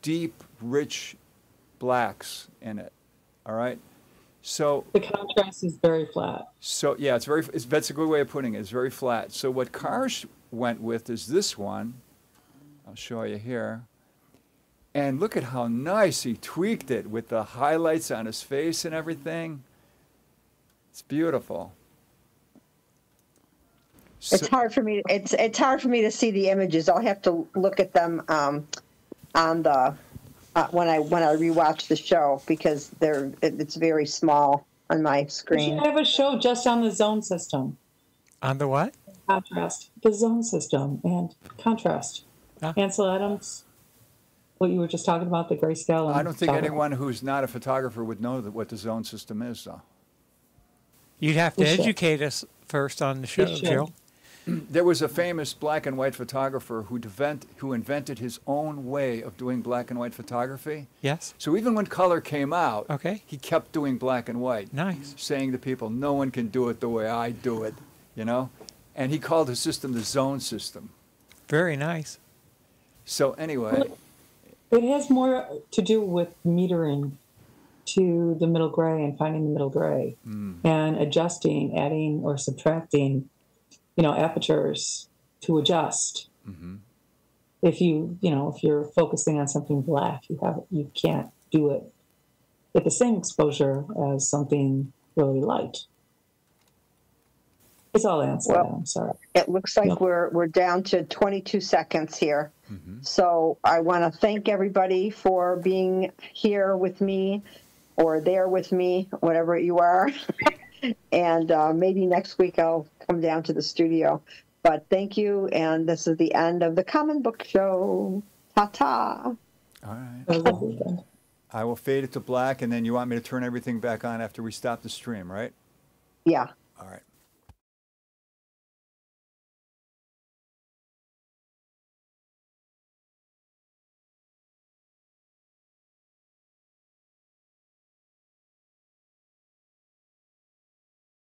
deep, rich blacks in it. All right. So The contrast is very flat. So yeah, that's a good way of putting it. It's very flat. So what Karsh went with is this one. I'll show you here. And look at how nice he tweaked it with the highlights on his face and everything. It's beautiful. It's hard for me. It's hard for me to see the images. I'll have to look at them on the when I rewatch the show because it's very small on my We screen. should have a show just on the zone system. On the what? Contrast. The zone system and contrast. Ansel Adams, what you were just talking about, the grayscale. I don't think anyone who's not a photographer would know what the zone system is, though. You'd have to We should. educate us first on the show, should. Jill. There was a famous black and white photographer who invented his own way of doing black and white photography. Yes. So even when color came out, Okay. he kept doing black and white. Nice. Saying to people, no one can do it the way I do it, you know? And he called his system the zone system. Very nice. So anyway, It has more to do with metering to the middle gray and finding the middle gray and adjusting, adding or subtracting, apertures to adjust. Mm-hmm. If you're focusing on something black, you can't do it at the same exposure as something really light. It's all answered. Well, I'm sorry. It looks like Yep. we're down to 22 seconds here. Mm-hmm. So I want to thank everybody for being here with me or there with me, whatever you are. And maybe next week I'll come down to the studio. But thank you. And this is the end of the Common Book Show. Ta-ta. all right. Have a good weekend. I will fade it to black, and then you want me to turn everything back on after we stop the stream, right? Yeah.